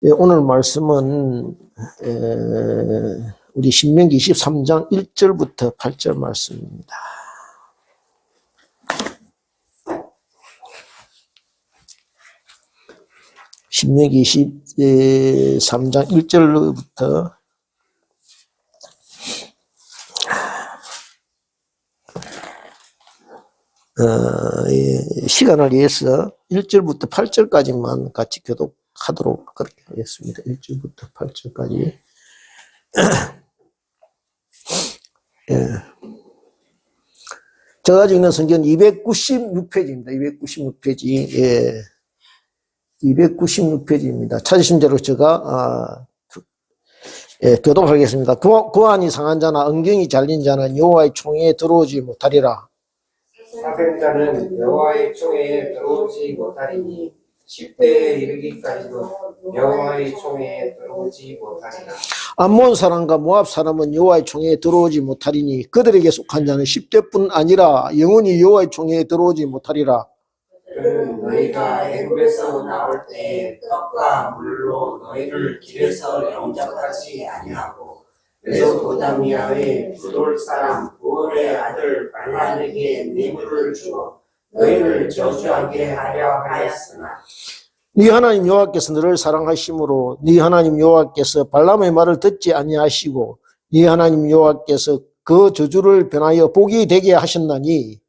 예, 오늘 말씀은 우리 신명기 23장 1절부터 8절 말씀입니다. 신명기 23장 1절부터 시간을 위해서 1절부터 8절까지만 같이 교독하도록 그렇게 하겠습니다. 1절부터 8절까지. 예. 제가 가지고 있는 성경은 296페이지입니다. 296페이지. 예. 296페이지입니다. 찾으신 대로 제가 교독하겠습니다. 고안이 상한 자나 엉경이 잘린 자는 여호와의 총회에 들어오지 못하리라. 사생자는 여호와의 총회에 들어오지 못하리니 10대에 이르기까지도 여호와의 총회에 들어오지 못하리라. 암몬 사람과 모압 사람은 여호와의 총회에 들어오지 못하리니 그들에게 속한 자는 10대뿐 아니라 영원히 여호와의 총회에 들어오지 못하리라. 그는 너희가 애굽에서 나올 때에 떡과 물로 너희를 길에서 영접하지 아니하고 메소포타미아의 부돌 사람 부올의 아들 발람에게 뇌물을 주어 너희를 저주하게 하려 하였으나 네 하나님 여호와께서 너를 사랑하심으로 네 하나님 여호와께서 발람의 말을 듣지 아니하시고 네 하나님 여호와께서 그 저주를 변하여 복이 되게 하셨나니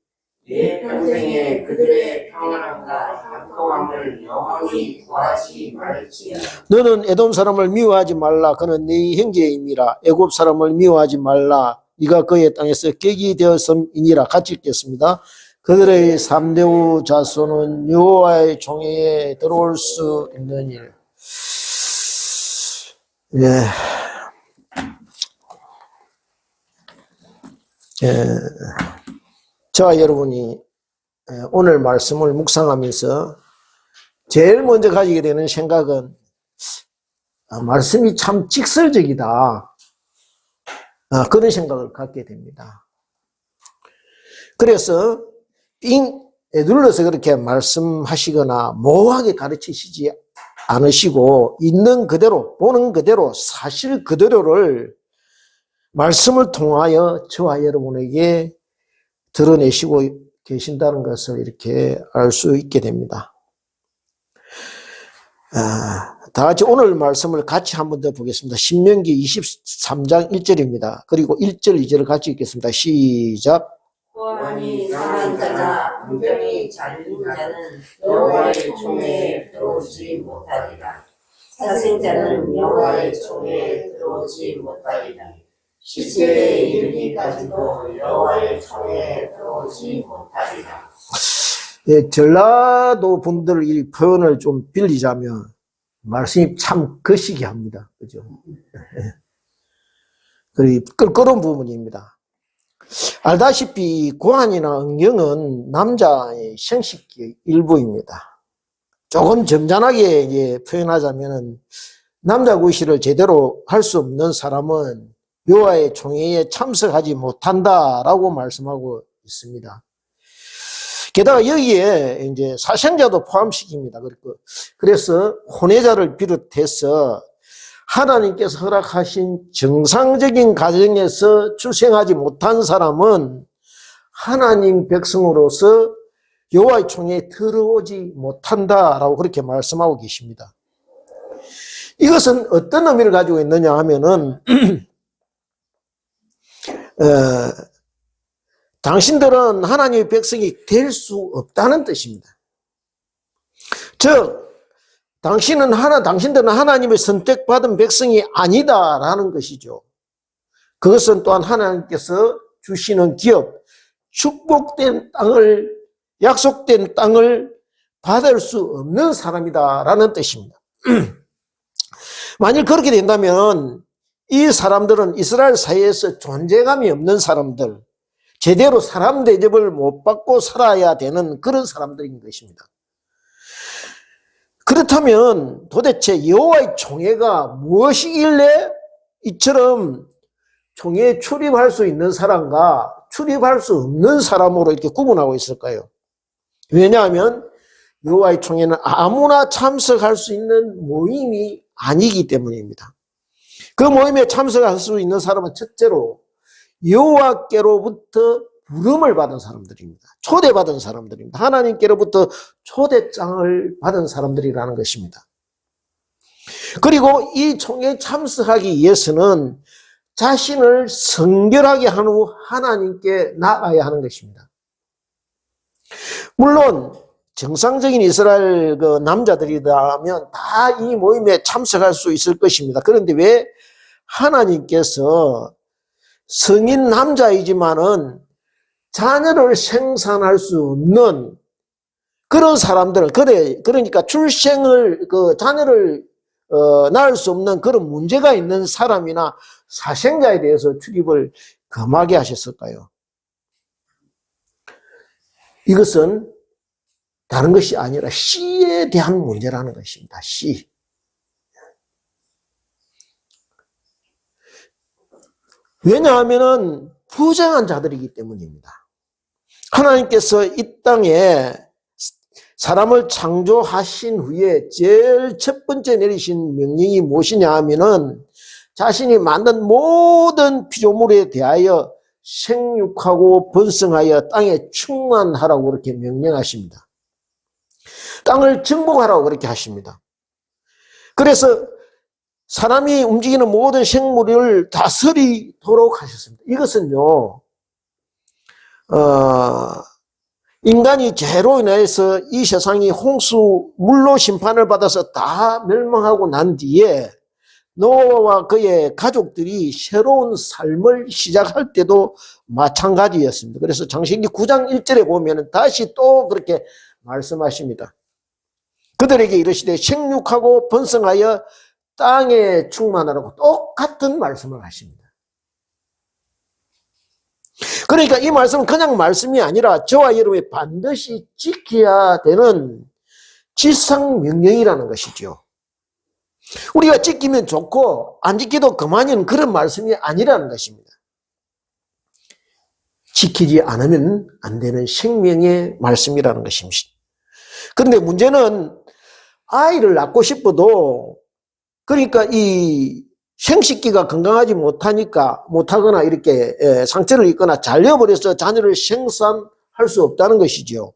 네 평생에 그들의 평안함과 형통함을 영원히 구하지 말지어다. 너는 에돔 사람을 미워하지 말라. 그는 네 형제임이라. 애굽 사람을 미워하지 말라. 네가 그의 땅에서 객이 되었음이니라. 같이 읽겠습니다. 그들의 3대 자손은 여호와의 총회에 들어올 수 있는 일. 예. 저와 여러분이 오늘 말씀을 묵상하면서 제일 먼저 가지게 되는 생각은 말씀이 참 직설적이다. 그런 생각을 갖게 됩니다. 그래서 삥 눌러서 그렇게 말씀하시거나 모호하게 가르치시지 않으시고 있는 그대로 보는 그대로 사실 그대로를 말씀을 통하여 저와 여러분에게 드러내시고 계신다는 것을 이렇게 알 수 있게 됩니다. 다 같이 오늘 말씀을 같이 한 번 더 보겠습니다. 신명기 23장 1절입니다. 그리고 1절, 2절을 같이 읽겠습니다. 시작. 고안이 상한 자나 엉경이 잘린 자는 여호와의 총회에 들어오지 못하리라. 사생자는 여호와의 총회에 들어오지 못하리라. 10세에 이르기까지도 여호와의 총회에 들어오지 못하리라. 예, 전라도 분들 이 표현을 좀 빌리자면 말씀이 참 거시기 합니다. 그죠? 예. 그리고 껄끄러운 부분입니다. 알다시피 고안이나 엉경은 남자의 생식기 일부입니다. 조금 점잖하게 표현하자면 남자 구실을 제대로 할 수 없는 사람은 여호와의 총회에 참석하지 못한다라고 말씀하고 있습니다. 게다가 여기에 이제 사생자도 포함시킵니다. 그래서 혼외자를 비롯해서 하나님께서 허락하신 정상적인 가정에서 출생하지 못한 사람은 하나님 백성으로서 여호와의 총회에 들어오지 못한다라고 그렇게 말씀하고 계십니다. 이것은 어떤 의미를 가지고 있느냐 하면은 당신들은 하나님의 백성이 될 수 없다는 뜻입니다. 즉 당신들은 하나님의 선택받은 백성이 아니다라는 것이죠. 그것은 또한 하나님께서 주시는 기업, 축복된 땅을, 약속된 땅을 받을 수 없는 사람이다라는 뜻입니다. 만일 그렇게 된다면 이 사람들은 이스라엘 사회에서 존재감이 없는 사람들, 제대로 사람 대접을 못 받고 살아야 되는 그런 사람들인 것입니다. 그렇다면 도대체 여호와의 총회가 무엇이길래 이처럼 총회에 출입할 수 있는 사람과 출입할 수 없는 사람으로 이렇게 구분하고 있을까요? 왜냐하면 여호와의 총회는 아무나 참석할 수 있는 모임이 아니기 때문입니다. 그 모임에 참석할 수 있는 사람은 첫째로 여호와께로부터 부름을 받은 사람들입니다. 초대받은 사람들입니다. 하나님께로부터 초대장을 받은 사람들이라는 것입니다. 그리고 이 총회에 참석하기 위해서는 자신을 성결하게 한 후 하나님께 나아가야 하는 것입니다. 물론 정상적인 이스라엘 그 남자들이라면 다 이 모임에 참석할 수 있을 것입니다. 그런데 왜 하나님께서 성인 남자이지만은 자녀를 생산할 수 없는 그런 사람들은 그러니까 출생을 자녀를 낳을 수 없는 그런 문제가 있는 사람이나 사생자에 대해서 출입을 금하게 하셨을까요? 이것은 다른 것이 아니라 씨에 대한 문제라는 것입니다. 씨. 왜냐하면은 부정한 자들이기 때문입니다. 하나님께서 이 땅에 사람을 창조하신 후에 제일 첫 번째 내리신 명령이 무엇이냐 하면은 자신이 만든 모든 피조물에 대하여 생육하고 번성하여 땅에 충만하라고 그렇게 명령하십니다. 땅을 정복하라고 그렇게 하십니다. 그래서 사람이 움직이는 모든 생물을 다스리도록 하셨습니다. 이것은요, 인간이 죄로 인해서 이 세상이 물로 심판을 받아서 다 멸망하고 난 뒤에 노아와 그의 가족들이 새로운 삶을 시작할 때도 마찬가지였습니다. 그래서 창세기 9장 1절에 보면 다시 또 그렇게 말씀하십니다. 그들에게 이르시되 생육하고 번성하여 땅에 충만하라고 똑같은 말씀을 하십니다. 그러니까 이 말씀은 그냥 말씀이 아니라 저와 여러분이 반드시 지켜야 되는 지상명령이라는 것이죠. 우리가 지키면 좋고 안 지켜도 그만인 그런 말씀이 아니라는 것입니다. 지키지 않으면 안 되는 생명의 말씀이라는 것입니다. 그런데 문제는 아이를 낳고 싶어도 그러니까 이 생식기가 건강하지 못하거나 이렇게 상처를 입거나 잘려버려서 자녀를 생산할 수 없다는 것이죠.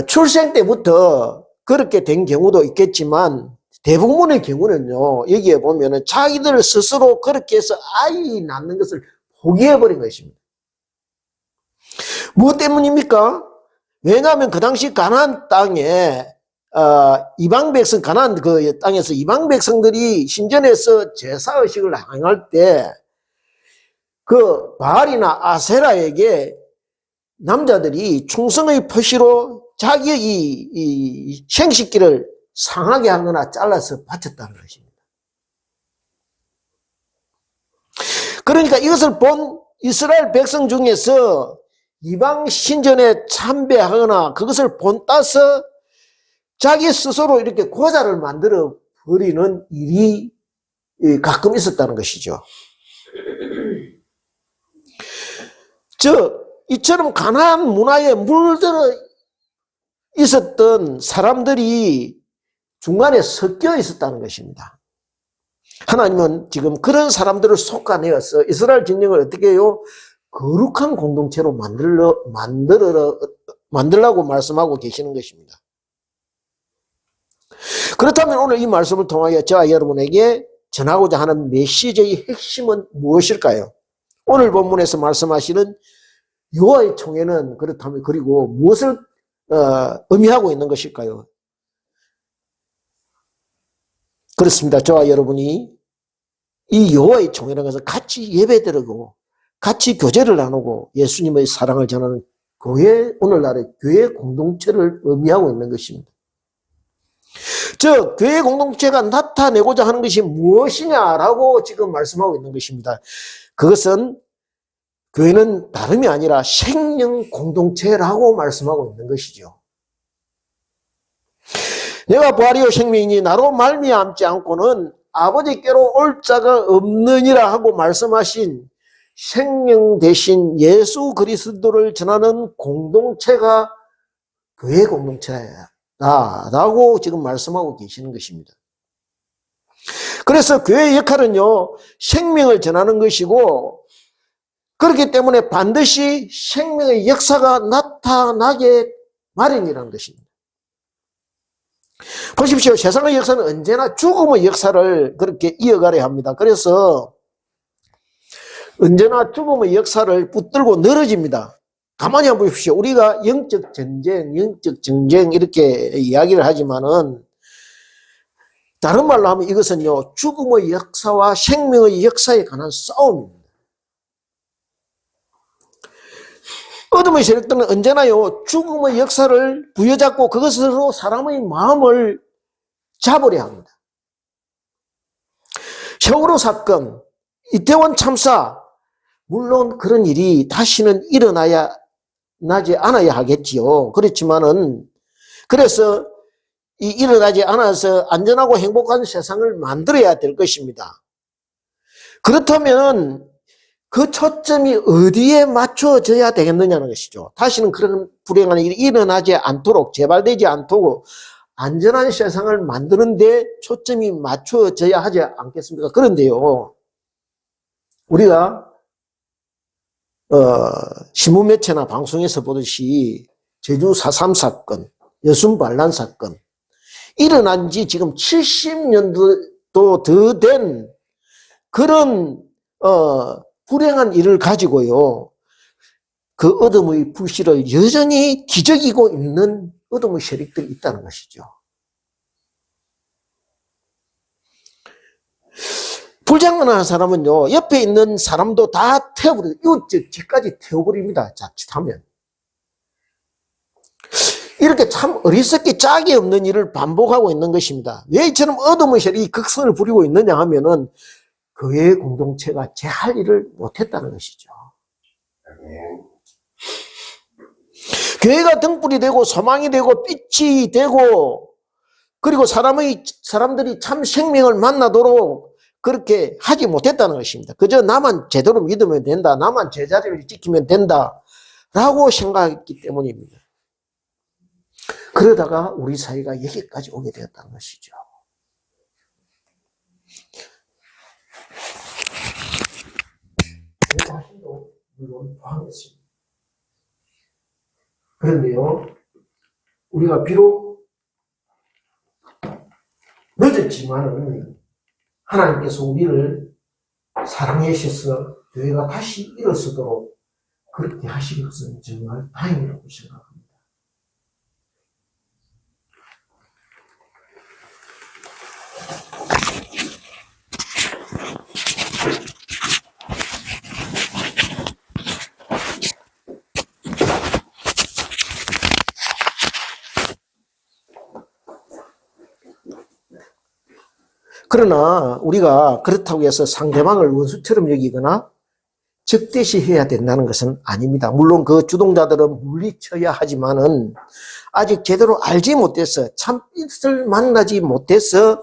출생 때부터 그렇게 된 경우도 있겠지만 대부분의 경우는요, 여기에 보면은 자기들 스스로 그렇게 해서 아이 낳는 것을 포기해버린 것입니다. 무엇 때문입니까? 왜냐하면 그 당시 가나안 땅에 이방 백성, 가나안 그 땅에서 이방 백성들이 신전에서 제사의식을 행할 때 그 바알이나 아세라에게 남자들이 충성의 표시로 자기의 이 생식기를 상하게 하거나 잘라서 바쳤다는 것입니다. 그러니까 이것을 본 이스라엘 백성 중에서 이방 신전에 참배하거나 그것을 본따서 자기 스스로 이렇게 고자를 만들어 버리는 일이 가끔 있었다는 것이죠. 이처럼 가나안 문화에 물들어 있었던 사람들이 중간에 섞여 있었다는 것입니다. 하나님은 지금 그런 사람들을 솎아내어서 이스라엘 진영을 어떻게 해요? 거룩한 공동체로 만들라고 말씀하고 계시는 것입니다. 그렇다면 오늘 이 말씀을 통하여 저와 여러분에게 전하고자 하는 메시지의 핵심은 무엇일까요? 오늘 본문에서 말씀하시는 여호와의 총회는 그렇다면 그리고 무엇을 의미하고 있는 것일까요? 그렇습니다. 저와 여러분이 이 여호와의 총회라는 것은 같이 예배드리고 같이 교제를 나누고 예수님의 사랑을 전하는 교회, 오늘날의 교회 공동체를 의미하고 있는 것입니다. 즉 교회 공동체가 나타내고자 하는 것이 무엇이냐라고 지금 말씀하고 있는 것입니다. 그것은 교회는 다름이 아니라 생명 공동체라고 말씀하고 있는 것이죠. 내가 부활이요 생명이니 나로 말미암지 않고는 아버지께로 올 자가 없느니라 하고 말씀하신 생명 대신 예수 그리스도를 전하는 공동체가 교회 공동체라고 지금 말씀하고 계시는 것입니다. 그래서 교회의 역할은요, 생명을 전하는 것이고, 그렇기 때문에 반드시 생명의 역사가 나타나게 마련이라는 것입니다. 보십시오. 세상의 역사는 언제나 죽음의 역사를 그렇게 이어가려 합니다. 그래서 언제나 죽음의 역사를 붙들고 늘어집니다. 가만히 한번 보십시오. 우리가 영적 전쟁 이렇게 이야기를 하지만은 다른 말로 하면 이것은요, 죽음의 역사와 생명의 역사에 관한 싸움입니다. 어둠의 세력들은 언제나요, 죽음의 역사를 부여잡고 그것으로 사람의 마음을 잡으려 합니다. 세월호 사건, 이태원 참사, 물론 그런 일이 다시는 나지 않아야 하겠지요. 그렇지만은, 그래서 일어나지 않아서 안전하고 행복한 세상을 만들어야 될 것입니다. 그렇다면 그 초점이 어디에 맞춰져야 되겠느냐는 것이죠. 다시는 그런 불행한 일이 일어나지 않도록, 재발되지 않도록 안전한 세상을 만드는 데 초점이 맞춰져야 하지 않겠습니까? 그런데요, 우리가 신문 매체나 방송에서 보듯이 제주 4.3 사건, 여순 반란 사건, 일어난 지 지금 70년도 더 된 그런 불행한 일을 가지고요, 그 어둠의 불씨를 여전히 뒤적이고 있는 어둠의 세력들이 있다는 것이죠. 불장난하는 사람은요, 옆에 있는 사람도 다 태워버려요. 이웃집 집까지 태워버립니다. 자칫하면. 이렇게 참 어리석게 짝이 없는 일을 반복하고 있는 것입니다. 왜 이처럼 어둠의 세력이 극성을 부리고 있느냐 하면은 교회 공동체가 제 할 일을 못했다는 것이죠. 교회가 등불이 되고 소망이 되고 빛이 되고, 그리고 사람들이 참 생명을 만나도록 그렇게 하지 못했다는 것입니다. 그저 나만 제대로 믿으면 된다, 나만 제자리를 지키면 된다 라고 생각했기 때문입니다. 그러다가 우리 사회가 여기까지 오게 되었다는 것이죠. 제 자신도 물론 포함했습니다. 그런데요, 우리가 비록 늦었지만은 하나님께서 우리를 사랑해 주셔서 교회가 다시 일어서도록 그렇게 하신 것은 정말 다행이라고 생각합니다. 그러나 우리가 그렇다고 해서 상대방을 원수처럼 여기거나 적대시해야 된다는 것은 아닙니다. 물론 그 주동자들은 물리쳐야 하지만은 아직 제대로 알지 못해서 참빛을 만나지 못해서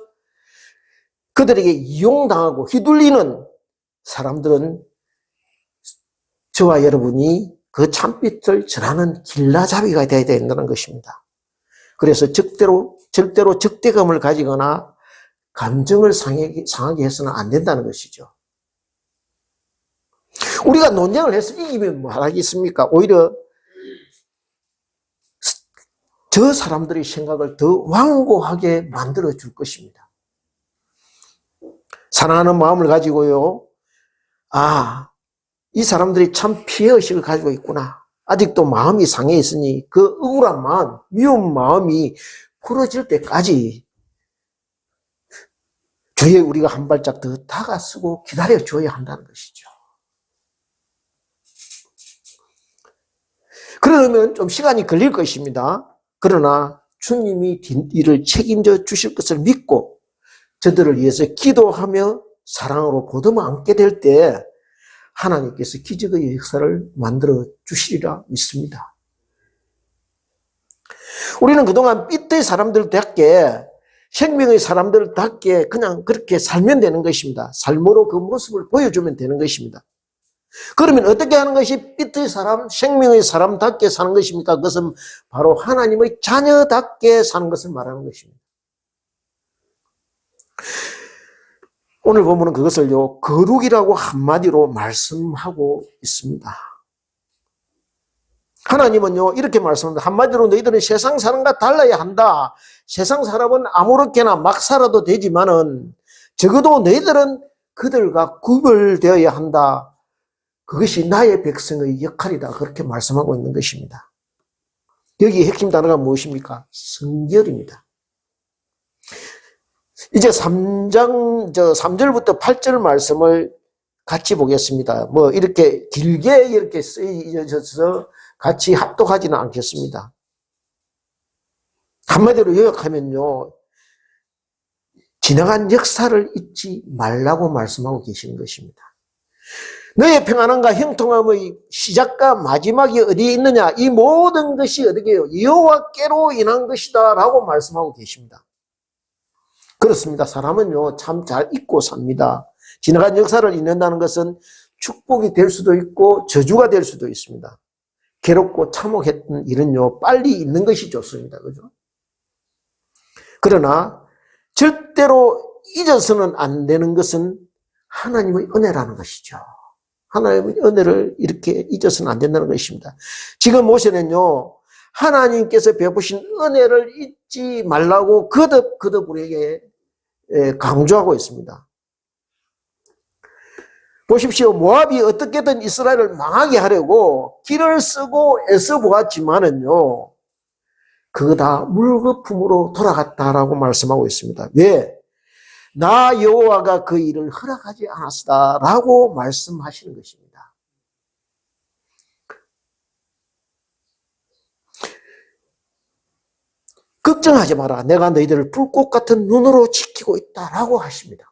그들에게 이용당하고 휘둘리는 사람들은 저와 여러분이 그 참빛을 전하는 길라잡이가 되어야 된다는 것입니다. 그래서 절대로 적대감을 가지거나 감정을 상하게 해서는 안 된다는 것이죠. 우리가 논쟁을 해서 이기면 뭐 하겠습니까? 오히려 저 사람들의 생각을 더 완고하게 만들어 줄 것입니다. 사랑하는 마음을 가지고요, 아, 이 사람들이 참 피해의식을 가지고 있구나. 아직도 마음이 상해 있으니 그 억울한 마음, 미운 마음이 풀어질 때까지 주에 우리가 한 발짝 더 다가서고 기다려줘야 한다는 것이죠. 그러면 좀 시간이 걸릴 것입니다. 그러나 주님이 뒷일을 책임져 주실 것을 믿고 저들을 위해서 기도하며 사랑으로 보듬어 안게 될 때 하나님께서 기적의 역사를 만들어 주시리라 믿습니다. 우리는 그동안 삐뚤 사람들답게, 생명의 사람들답게 그냥 그렇게 살면 되는 것입니다. 삶으로 그 모습을 보여주면 되는 것입니다. 그러면 어떻게 하는 것이 삐뚤 사람, 생명의 사람답게 사는 것입니까? 그것은 바로 하나님의 자녀답게 사는 것을 말하는 것입니다. 오늘 보면은 그것을요, 거룩이라고 한마디로 말씀하고 있습니다. 하나님은요, 이렇게 말씀합니다. 한마디로 너희들은 세상 사람과 달라야 한다. 세상 사람은 아무렇게나 막 살아도 되지만은 적어도 너희들은 그들과 구별되어야 한다. 그것이 나의 백성의 역할이다. 그렇게 말씀하고 있는 것입니다. 여기 핵심 단어가 무엇입니까? 성결입니다. 이제 3절부터 8절 말씀을 같이 보겠습니다. 뭐 이렇게 길게 이렇게 쓰여져서 같이 합독하지는 않겠습니다. 한마디로 요약하면요, 지나간 역사를 잊지 말라고 말씀하고 계시는 것입니다. 너의 평안함과 형통함의 시작과 마지막이 어디에 있느냐? 이 모든 것이 어떻게 해요? 여호와께로 인한 것이다 라고 말씀하고 계십니다. 그렇습니다. 사람은요, 참 잘 잊고 삽니다. 지나간 역사를 잊는다는 것은 축복이 될 수도 있고 저주가 될 수도 있습니다. 괴롭고 참혹했던 일은요, 빨리 잊는 것이 좋습니다. 그죠? 그러나 절대로 잊어서는 안 되는 것은 하나님의 은혜라는 것이죠. 하나님의 은혜를 이렇게 잊어서는 안 된다는 것입니다. 지금 모세는요, 하나님께서 베푸신 은혜를 잊지 말라고 거듭 우리에게 강조하고 있습니다. 보십시오. 모압이 어떻게든 이스라엘을 망하게 하려고 길을 쓰고 애써 보았지만은요, 그거 다 물거품으로 돌아갔다라고 말씀하고 있습니다. 왜? 나 여호와가 그 일을 허락하지 않았다라고 말씀하시는 것입니다. 걱정하지 마라. 내가 너희들을 불꽃 같은 눈으로 지키고 있다라고 하십니다.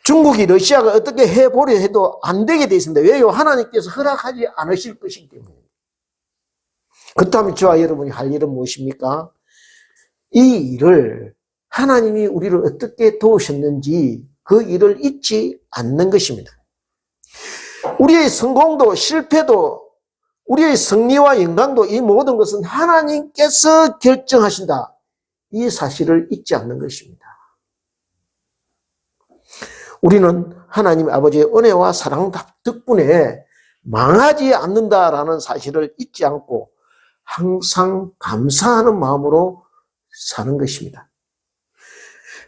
중국이 러시아가 어떻게 해보려 해도 안 되게 되어 있습니다. 왜요? 하나님께서 허락하지 않으실 것이기 때문에. 그렇다면 저와 여러분이 할 일은 무엇입니까? 이 일을 하나님이 우리를 어떻게 도우셨는지 그 일을 잊지 않는 것입니다. 우리의 성공도 실패도 우리의 승리와 영광도 이 모든 것은 하나님께서 결정하신다. 이 사실을 잊지 않는 것입니다. 우리는 하나님 아버지의 은혜와 사랑 덕분에 망하지 않는다라는 사실을 잊지 않고 항상 감사하는 마음으로 사는 것입니다.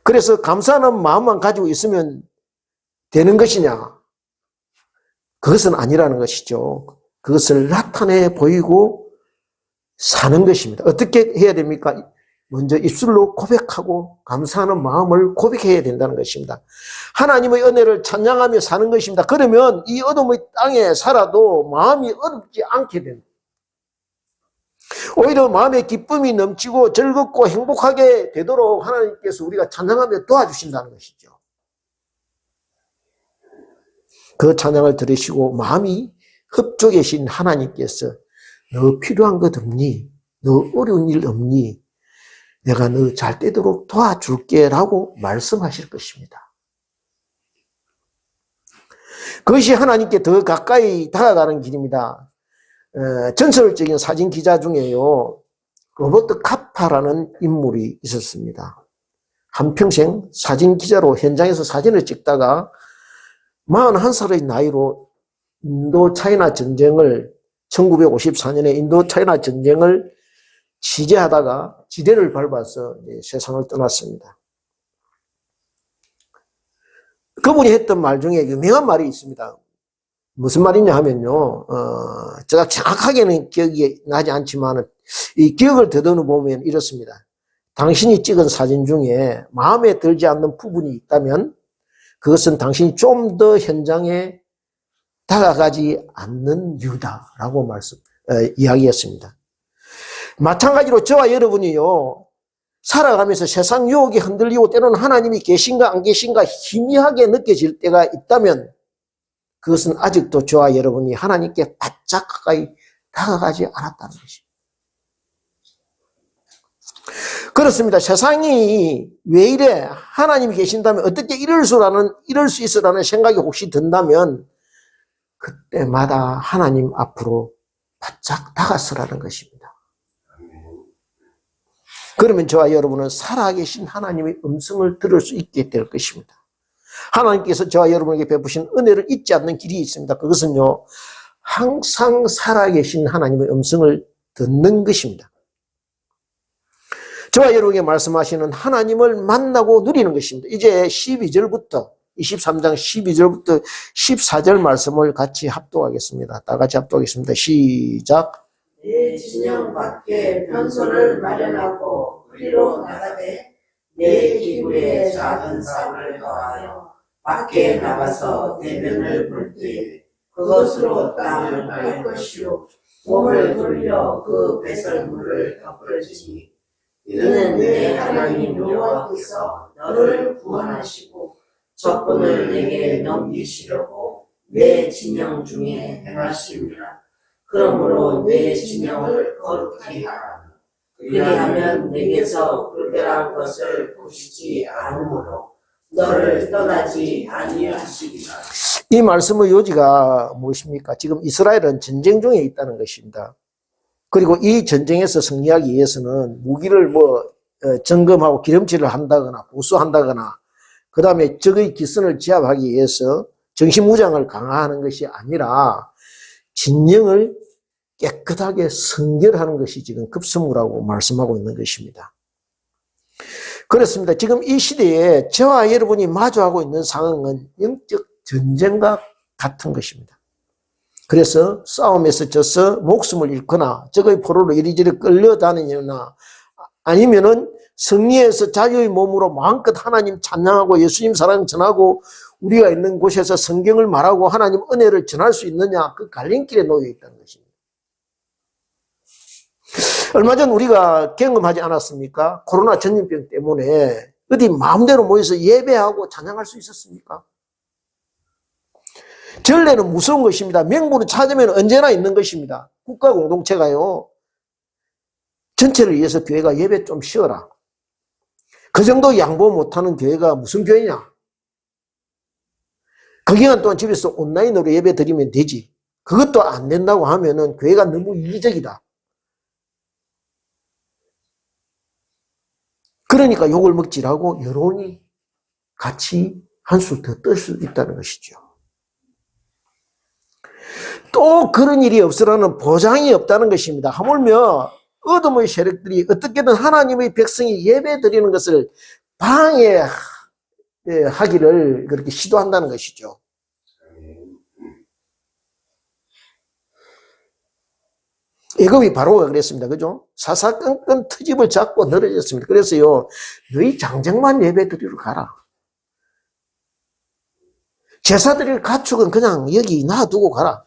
그래서 감사하는 마음만 가지고 있으면 되는 것이냐? 그것은 아니라는 것이죠. 그것을 나타내 보이고 사는 것입니다. 어떻게 해야 됩니까? 먼저 입술로 고백하고 감사하는 마음을 고백해야 된다는 것입니다. 하나님의 은혜를 찬양하며 사는 것입니다. 그러면 이 어둠의 땅에 살아도 마음이 어둡지 않게 됩니다. 오히려 마음에 기쁨이 넘치고 즐겁고 행복하게 되도록 하나님께서 우리가 찬양하며 도와주신다는 것이죠. 그 찬양을 들으시고 마음이 흡족해신 하나님께서 너 필요한 것 없니? 너 어려운 일 없니? 내가 너 잘 되도록 도와줄게 라고 말씀하실 것입니다. 그것이 하나님께 더 가까이 다가가는 길입니다. 전설적인 사진 기자 중에요, 로버트 카파라는 인물이 있었습니다. 한평생 사진 기자로 현장에서 사진을 찍다가 41살의 나이로 인도 차이나 전쟁을 1954년에 인도 차이나 전쟁을 취재하다가 지대를 밟아서 세상을 떠났습니다. 그분이 했던 말 중에 유명한 말이 있습니다. 무슨 말이냐 하면요, 제가 정확하게는 기억이 나지 않지만 이 기억을 더듬어 보면 이렇습니다. 당신이 찍은 사진 중에 마음에 들지 않는 부분이 있다면 그것은 당신이 좀 더 현장에 다가가지 않는 이유다라고 이야기했습니다. 마찬가지로 저와 여러분이요, 살아가면서 세상 유혹이 흔들리고 때로는 하나님이 계신가 안 계신가 희미하게 느껴질 때가 있다면 그것은 아직도 저와 여러분이 하나님께 바짝 가까이 다가가지 않았다는 것입니다. 그렇습니다. 세상이 왜 이래? 하나님이 계신다면 어떻게 이럴 수 있으라는 생각이 혹시 든다면 그때마다 하나님 앞으로 바짝 다가서라는 것입니다. 그러면 저와 여러분은 살아계신 하나님의 음성을 들을 수 있게 될 것입니다. 하나님께서 저와 여러분에게 베푸신 은혜를 잊지 않는 길이 있습니다. 그것은요, 항상 살아계신 하나님의 음성을 듣는 것입니다. 저와 여러분에게 말씀하시는 하나님을 만나고 누리는 것입니다. 이제 12절부터 23장 12절부터 14절 말씀을 같이 합독하겠습니다. 다 같이 합독하겠습니다. 시작. 내 진영 밖에 변소를 마련하고 그리로 나가되 내 기구에 작은 삭을 더하여 밖에 나가서 대변을 볼 때 그것으로 땅을 팔 것이요 몸을 돌려 그 배설물을 덮을지 이는 내 하나님 여호와께서 너를 구원하시고 적군을 내게 넘기시려고 내 진영 중에 행하심이라. 그러므로 내 진영을 거룩히 하라. 그리하면 내게서 불결한 것을 보시지 않으므로 너를 떠나지 아니하시리라. 이 말씀의 요지가 무엇입니까? 지금 이스라엘은 전쟁 중에 있다는 것입니다. 그리고 이 전쟁에서 승리하기 위해서는 무기를 점검하고 기름칠을 한다거나 보수한다거나 그 다음에 적의 기선을 제압하기 위해서 정신무장을 강화하는 것이 아니라 진영을 깨끗하게 성결하는 것이 지금 급선무라고 말씀하고 있는 것입니다. 그렇습니다. 지금 이 시대에 저와 여러분이 마주하고 있는 상황은 영적 전쟁과 같은 것입니다. 그래서 싸움에서 져서 목숨을 잃거나 적의 포로로 이리저리 끌려다니거나 아니면은 승리해서 자유의 몸으로 마음껏 하나님 찬양하고 예수님 사랑 전하고 우리가 있는 곳에서 성경을 말하고 하나님 은혜를 전할 수 있느냐, 그 갈림길에 놓여 있다는 것입니다. 얼마 전 우리가 경험하지 않았습니까? 코로나 전염병 때문에 어디 마음대로 모여서 예배하고 찬양할 수 있었습니까? 전례는 무서운 것입니다. 명분을 찾으면 언제나 있는 것입니다. 국가 공동체가요, 전체를 위해서 교회가 예배 좀 쉬어라. 그 정도 양보 못하는 교회가 무슨 교회냐? 그 기간 동안 집에서 온라인으로 예배 드리면 되지. 그것도 안 된다고 하면은 교회가 너무 이기적이다. 그러니까 욕을 먹지라고 여론이 같이 한술 더 뜰 수 있다는 것이죠. 또 그런 일이 없으라는 보장이 없다는 것입니다. 하물며 어둠의 세력들이 어떻게든 하나님의 백성이 예배 드리는 것을 방해하기를 그렇게 시도한다는 것이죠. 애굽이 바로가 그랬습니다. 그죠? 사사건건 트집을 잡고 늘어졌습니다. 그래서요, 너희 장정만 예배 드리러 가라. 제사 드릴 가축은 그냥 여기 놔두고 가라.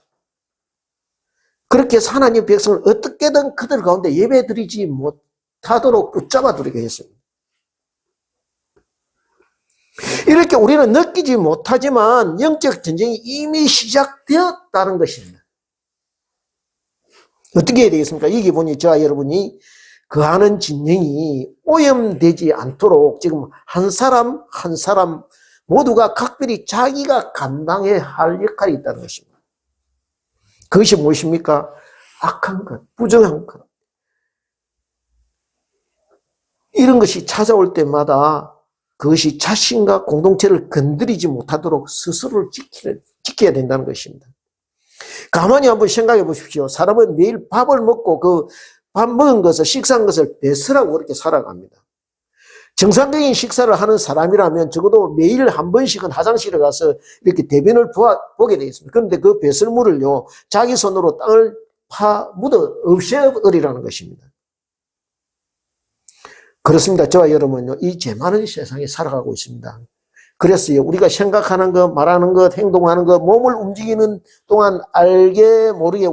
그렇게 해서 하나님 백성을 어떻게든 그들 가운데 예배 드리지 못하도록 붙잡아 두게 했습니다. 이렇게 우리는 느끼지 못하지만 영적 전쟁이 이미 시작되었다는 것입니다. 어떻게 해야 되겠습니까? 여기 보니 저와 여러분이 거하는 진영이 오염되지 않도록 지금 한 사람 한 사람 모두가 각별히 자기가 감당해야 할 역할이 있다는 것입니다. 그것이 무엇입니까? 악한 것, 부정한 것. 이런 것이 찾아올 때마다 그것이 자신과 공동체를 건드리지 못하도록 스스로를 지켜야 된다는 것입니다. 가만히 한번 생각해 보십시오. 사람은 매일 밥을 먹고 그 밥 먹은 것을, 식사한 것을 배설하고 그렇게 살아갑니다. 정상적인 식사를 하는 사람이라면 적어도 매일 한 번씩은 화장실에 가서 이렇게 대변을 보게 되겠습니다. 그런데 그 배설물을요, 자기 손으로 땅을 묻어 없애버리라는 것입니다. 그렇습니다. 저와 여러분은요, 이 죄많은 세상에 살아가고 있습니다. 그래서요, 우리가 생각하는 것, 말하는 것, 행동하는 것, 몸을 움직이는 동안 알게 모르게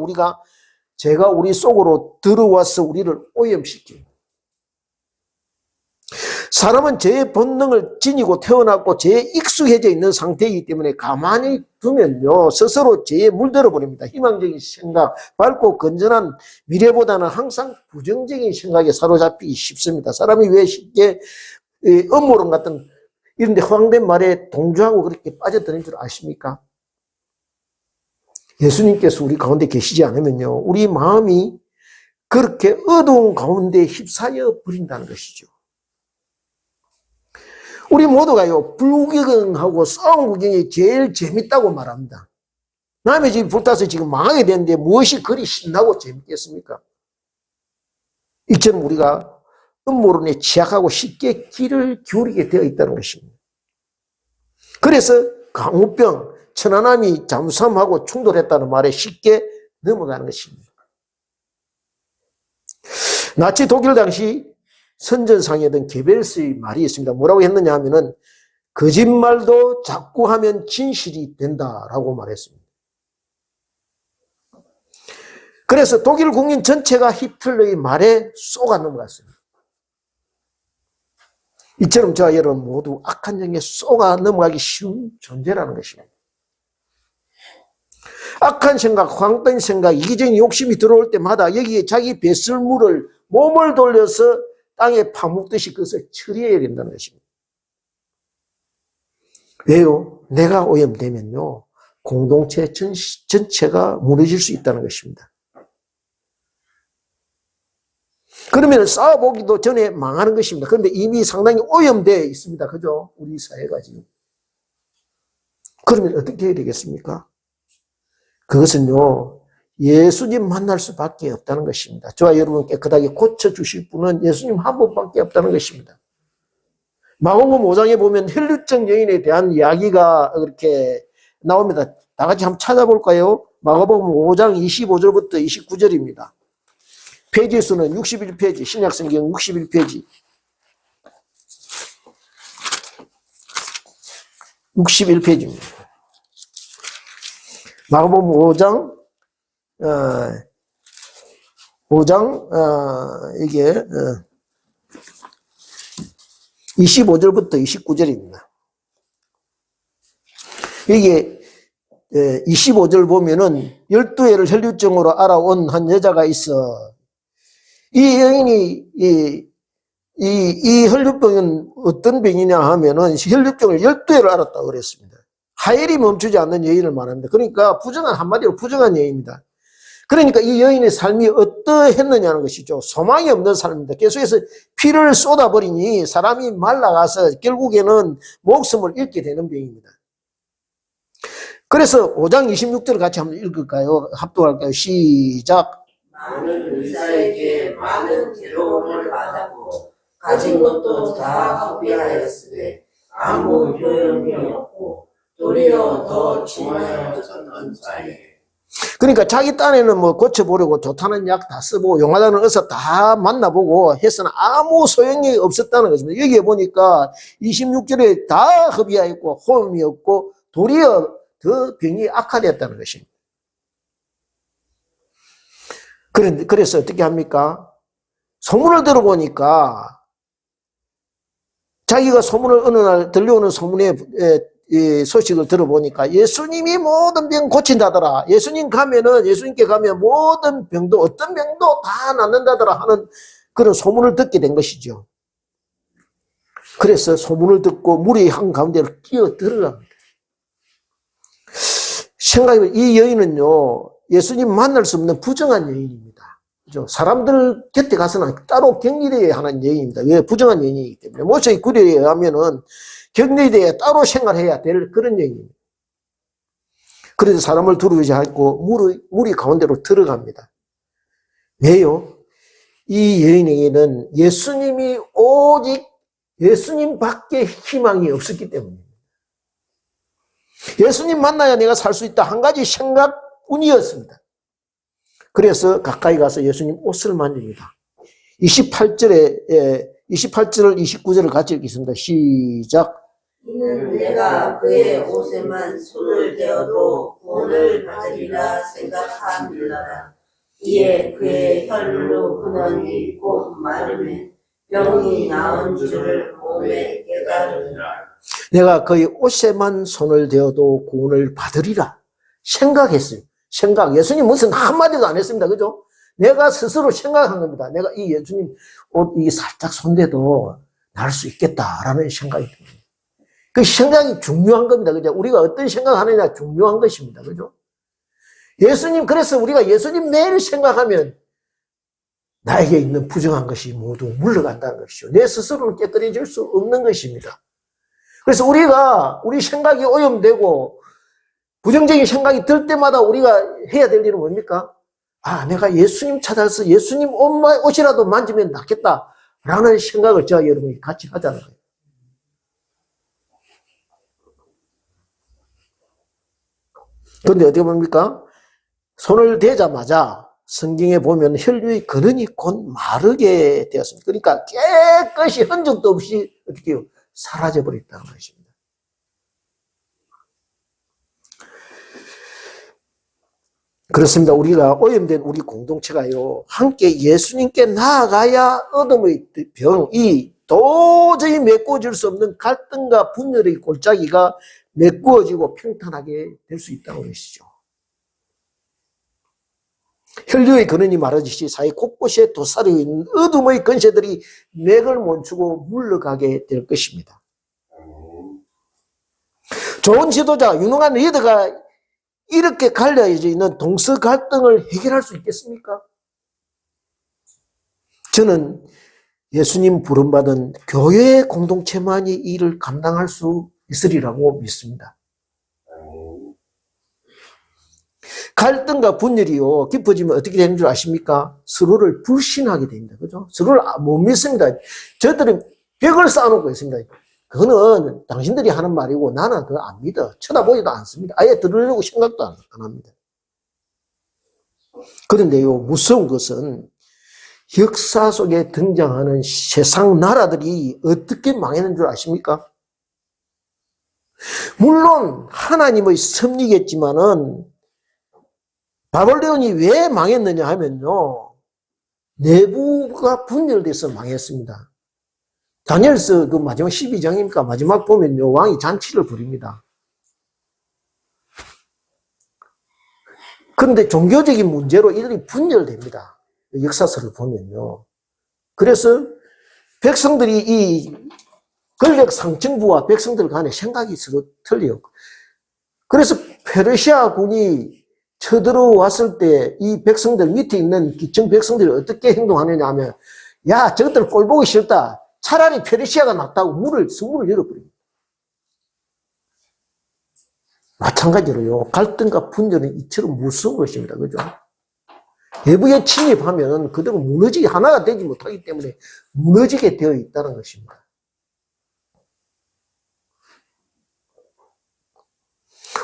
죄가 우리 속으로 들어와서 우리를 오염시켜요. 사람은 죄의 본능을 지니고 태어났고 죄에 익숙해져 있는 상태이기 때문에 가만히 두면요, 스스로 죄에 물들어 버립니다. 희망적인 생각, 밝고 건전한 미래보다는 항상 부정적인 생각에 사로잡히기 쉽습니다. 사람이 왜 쉽게 음모론 같은 이런 데 허황된 말에 동조하고 그렇게 빠져드는 줄 아십니까? 예수님께서 우리 가운데 계시지 않으면요, 우리 마음이 그렇게 어두운 가운데 휩싸여 버린다는 것이죠. 우리 모두가요, 불구경하고 싸움 구경이 제일 재밌다고 말합니다. 남의 집 불타서 지금 망하게 되는데 무엇이 그리 신나고 재밌겠습니까? 이처럼 우리가 음모론에 취약하고 쉽게 귀를 기울이게 되어 있다는 것입니다. 그래서 강우병, 천안함이 잠수함하고 충돌했다는 말에 쉽게 넘어가는 것입니다. 나치 독일 당시 선전상이었던 게벨스의 말이 있습니다. 뭐라고 했느냐 하면은 거짓말도 자꾸 하면 진실이 된다라고 말했습니다. 그래서 독일 국민 전체가 히틀러의 말에 쏘가 넘어갔습니다. 이처럼 저와 여러분 모두 악한 영에 쏘가 넘어가기 쉬운 존재라는 것입니다. 악한 생각, 황된 생각, 이기적인 욕심이 들어올 때마다 여기에 자기 배설물을 몸을 돌려서 땅에 파묻듯이 그것을 처리해야 된다는 것입니다. 왜요? 내가 오염되면요, 공동체 전체가 무너질 수 있다는 것입니다. 그러면 싸워보기도 전에 망하는 것입니다. 그런데 이미 상당히 오염되어 있습니다. 그죠? 우리 사회가 지금. 그러면 어떻게 해야 되겠습니까? 그것은요, 예수님 만날 수밖에 없다는 것입니다. 저와 여러분 깨끗하게 고쳐주실 분은 예수님 한 분밖에 없다는 것입니다. 마가복음 5장에 보면 혈루증 여인에 대한 이야기가 그렇게 나옵니다. 다 같이 한번 찾아볼까요? 마가복음 5장 25절부터 29절입니다. 페이지 수는 61페이지, 신약성경 61페이지. 61페이지입니다. 마가복음 5장, 이게, 25절부터 29절입니다. 이게, 25절 보면은 12회를 혈류증으로 알아온 한 여자가 있어. 이 여인이, 이 혈류병은 어떤 병이냐 하면은 혈류병을 12회를 알았다고 그랬습니다. 하혈이 멈추지 않는 여인을 말합니다. 그러니까 한마디로 부정한 여인입니다. 그러니까 이 여인의 삶이 어떠했느냐는 것이죠. 소망이 없는 삶입니다. 계속해서 피를 쏟아버리니 사람이 말라가서 결국에는 목숨을 잃게 되는 병입니다. 그래서 5장 26절을 같이 한번 읽을까요? 합독할까요? 시작. 많은 의사에게 많은 괴로움을 받았고 가진 것도 다 허비하였으되 아무 효용이 없고 도리어 더 중하여졌던 자에. 그러니까 자기 딴에는 뭐 고쳐보려고 좋다는 약 다 쓰고 용하다는 의사 다 만나보고 해서는 아무 소용이 없었다는 것입니다. 여기에 보니까 26절에 다 허비하였고 호흡이 없고 도리어 더 병이 악화되었다는 것입니다. 그래서 어떻게 합니까? 소문을 들어보니까 자기가 어느 날 들려오는 소문에 이 소식을 들어보니까 예수님이 모든 병 고친다더라. 예수님께 가면 모든 병도 어떤 병도 다 낫는다더라 하는 그런 소문을 듣게 된 것이죠. 그래서 소문을 듣고 무리 한가운데로 뛰어 들어갑니다. 생각해보면 이 여인은요, 예수님 만날 수 없는 부정한 여인입니다. 그죠? 사람들 곁에 가서는 따로 격리되어야 하는 여인입니다. 왜? 부정한 여인이기 때문에. 모세의 규례에 의하면은 격리되어 따로 생활해야 될 그런 여인입니다. 그래서 사람을 두루지않고 무리 가운데로 들어갑니다. 왜요? 이 여인에게는 예수님이 오직 예수님밖에 희망이 없었기 때문입니다. 예수님 만나야 내가 살 수 있다. 한 가지 생각뿐이었습니다. 그래서 가까이 가서 예수님 옷을 만집니다. 28절, 29절을 같이 읽겠습니다. 시작. 이는 내가 그의 옷에만 손을 대어도 구원을 받으리라 생각함이라. 이에 그의 혈로 근원이 곧 마름에 병이 나은 줄을 몸에 깨달으리라. 내가 그의 옷에만 손을 대어도 구원을 받으리라 생각했어요. 예수님 무슨 한마디도 안 했습니다. 그죠? 내가 스스로 생각한 겁니다. 내가 이 예수님 옷 살짝 손대도 날 수 있겠다라는 생각이 듭니다. 그 생각이 중요한 겁니다. 그죠? 우리가 어떤 생각하느냐 중요한 것입니다. 그죠? 그래서 우리가 예수님 매일 생각하면 나에게 있는 부정한 것이 모두 물러간다는 것이죠. 내 스스로는 깨끗해질 수 없는 것입니다. 그래서 우리 생각이 오염되고 부정적인 생각이 들 때마다 우리가 해야 될 일은 뭡니까? 아, 내가 예수님 찾아서 예수님 옷이라도 만지면 낫겠다. 라는 생각을 저와 여러분이 같이 하자는 거예요. 그런데 어떻게 봅니까? 손을 대자마자 성경에 보면 혈류의 근원이 곧 마르게 되었습니다. 그러니까 깨끗이 흔적도 없이 어떻게 해요? 사라져버렸다는 것입니다. 그렇습니다. 우리가 오염된 우리 공동체가요, 함께 예수님께 나아가야 어둠의 병이 도저히 메꿔질 수 없는 갈등과 분열의 골짜기가 메꾸어지고 평탄하게 될 수 있다는 것이죠. 혈류의 근원이 마르듯이 사회 곳곳에 도사리고 있는 어둠의 권세들이 맥을 멈추고 물러가게 될 것입니다. 좋은 지도자, 유능한 리더가 이렇게 갈려져 있는 동서 갈등을 해결할 수 있겠습니까? 저는 예수님 부름받은 교회 공동체만이 이 일을 감당할 수 있으리라고 믿습니다. 갈등과 분열이요, 깊어지면 어떻게 되는 줄 아십니까? 서로를 불신하게 됩니다. 그죠? 서로를 못 믿습니다. 저들은 벽을 쌓아놓고 있습니다. 그거는 당신들이 하는 말이고 나는 그거 안 믿어. 쳐다보지도 않습니다. 아예 들으려고 생각도 안 합니다. 그런데요, 무서운 것은 역사 속에 등장하는 세상 나라들이 어떻게 망했는 줄 아십니까? 물론 하나님의 섭리겠지만은 바벨론이 왜 망했느냐 하면요, 내부가 분열돼서 망했습니다. 다니엘서 그 마지막 12장이니까 마지막 보면요, 왕이 잔치를 벌입니다. 그런데 종교적인 문제로 이들이 분열됩니다. 역사서를 보면요. 그래서 백성들이 이 권력 상층부와 백성들 간의 생각이 서로 틀려요. 그래서 페르시아 군이 쳐들어왔을 때 이 백성들 밑에 있는 기층 백성들이 어떻게 행동하느냐 하면, 야, 저것들 꼴 보기 싫다. 차라리 페르시아가 낫다고 성문을 열어버립니다. 마찬가지로요, 갈등과 분열은 이처럼 무서운 것입니다. 그죠? 내부에 침입하면 그대로 하나가 되지 못하기 때문에 무너지게 되어 있다는 것입니다.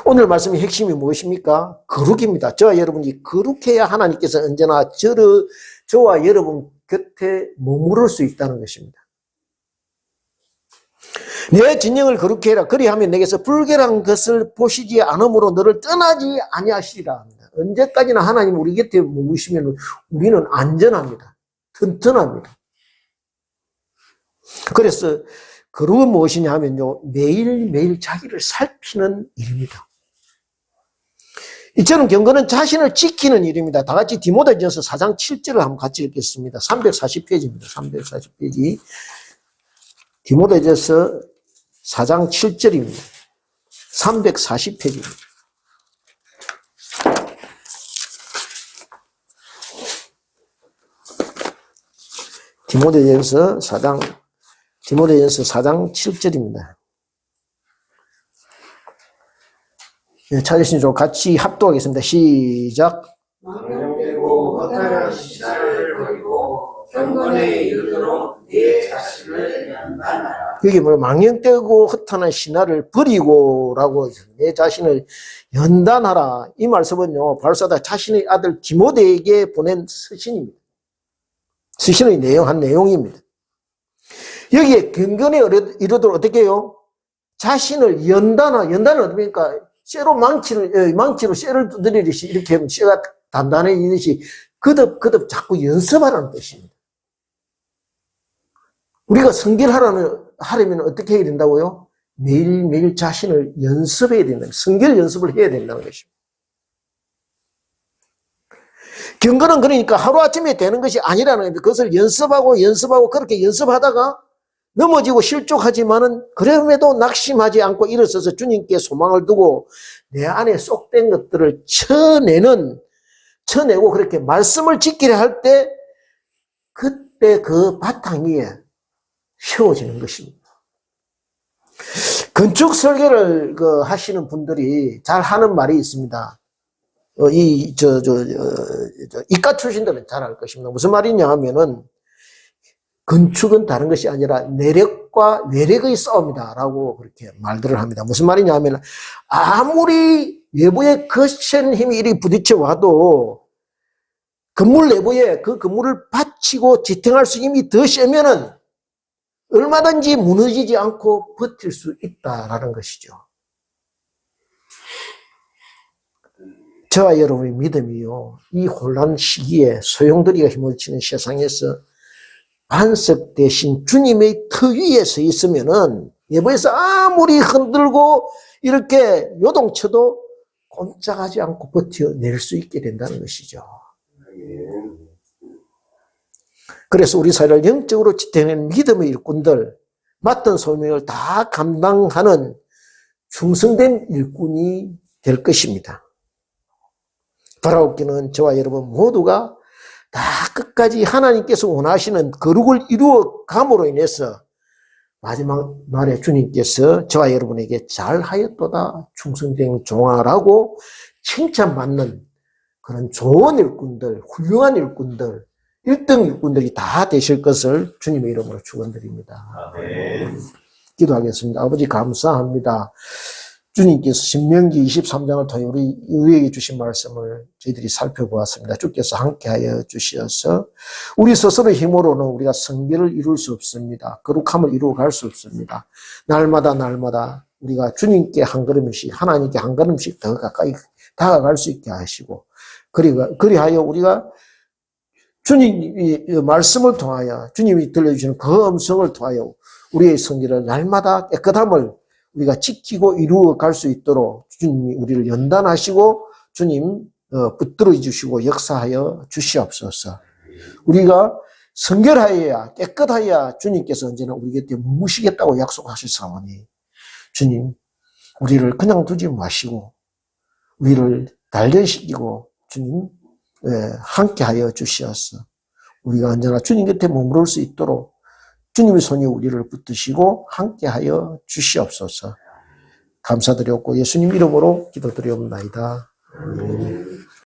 오늘 말씀의 핵심이 무엇입니까? 거룩입니다. 저와 여러분이 거룩해야 하나님께서 언제나 저와 여러분 곁에 머무를 수 있다는 것입니다. 내 진영을 거룩히 해라. 그리하면 내게서 불결한 것을 보시지 않으므로 너를 떠나지 아니하시리라 합니다. 언제까지나 하나님 우리 곁에 머무시면 우리는 안전합니다. 튼튼합니다. 그래서 거룩은 무엇이냐 하면요, 매일매일 자기를 살피는 일입니다. 이처럼 경건은 자신을 지키는 일입니다. 다 같이 디모데전서 4장 7절을 한번 같이 읽겠습니다. 340페이지입니다. 340페이지. 디모데전서 4장 7절입니다. 340페이지입니다. 디모데전서 4장 7절입니다. 네, 찾으신 쪽 같이 합독하겠습니다. 시작. 망령되고 허탄한 시사를 버리고 경건에 이르도록 네 자신을 연단하라. 여기 뭐 망령되고 허탄한 신화를 버리고라고 내 자신을 연단하라. 이 말씀은요, 바울사도가 자신의 아들 디모데에게 보낸 서신입니다. 서신의 한 내용입니다. 여기에 경건에 이르도록 어떻게 해요? 자신을 연단은 어떻습니까? 망치로 쇠를 두드리듯이 이렇게 하면 쇠가 단단해지듯이 거듭 자꾸 연습하라는 뜻입니다. 우리가 성결하려면 어떻게 해야 된다고요? 매일매일 자신을 연습해야 된다. 성결 연습을 해야 된다는 것입니다. 경건은 그러니까 하루아침에 되는 것이 아니라는 겁니다. 그것을 연습하고 그렇게 연습하다가 넘어지고 실족하지만은 그럼에도 낙심하지 않고 일어서서 주님께 소망을 두고 내 안에 쏙된 것들을 쳐내고 그렇게 말씀을 지키려 할 때 그때 그 바탕 위에 세워지는 것입니다. 건축 설계를 하시는 분들이 잘 하는 말이 있습니다. 이과 출신들은 잘 알 것입니다. 무슨 말이냐 하면은, 건축은 다른 것이 아니라 내력과 외력의 싸움이다라고 그렇게 말들을 합니다. 무슨 말이냐 하면, 아무리 외부의 거센 힘이 이리 부딪혀 와도 건물 내부에 그 건물을 받치고 지탱할 수 힘이 더 세면은 얼마든지 무너지지 않고 버틸 수 있다라는 것이죠. 저와 여러분의 믿음이요, 이 혼란 시기에 소용돌이가 힘을 치는 세상에서 반석 대신 주님의 터 위에 서 있으면은 내부에서 아무리 흔들고 이렇게 요동쳐도 꼼짝하지 않고 버텨낼 수 있게 된다는 것이죠. 그래서 우리 사회를 영적으로 지탱하는 믿음의 일꾼들, 맡은 소명을 다 감당하는 충성된 일꾼이 될 것입니다. 돌아오기는 저와 여러분 모두가 다 끝까지 하나님께서 원하시는 거룩을 이루어 감으로 인해서 마지막 날에 주님께서 저와 여러분에게 잘하였도다 충성된 종아라고 칭찬받는 그런 좋은 일꾼들, 훌륭한 일꾼들, 1등 일꾼들이 다 되실 것을 주님의 이름으로 축원드립니다. 기도하겠습니다. 아버지 감사합니다. 주님께서 신명기 23장을 통해 우리에게 주신 말씀을 저희들이 살펴보았습니다. 주께서 함께하여 주셔서 우리 스스로의 힘으로는 우리가 성결을 이룰 수 없습니다. 거룩함을 이루어갈 수 없습니다. 날마다 우리가 주님께 한 걸음씩, 하나님께 한 걸음씩 더 가까이 다가갈 수 있게 하시고, 그리하여 우리가 주님의 말씀을 통하여, 주님이 들려주시는 그 음성을 통하여 우리의 성결을 날마다 깨끗함을 우리가 지키고 이루어 갈 수 있도록 주님이 우리를 연단하시고 주님 붙들어 주시고 역사하여 주시옵소서. 우리가 성결하여야, 깨끗하여야 주님께서 언제나 우리 곁에 머무시겠다고 약속하셨사오니 주님, 우리를 그냥 두지 마시고 우리를 단련시키고 주님 함께하여 주시옵소서. 우리가 언제나 주님 곁에 머무를 수 있도록 주님의 손이 우리를 붙드시고 함께하여 주시옵소서. 감사드렸고 예수님 이름으로 기도드리옵나이다. 아멘.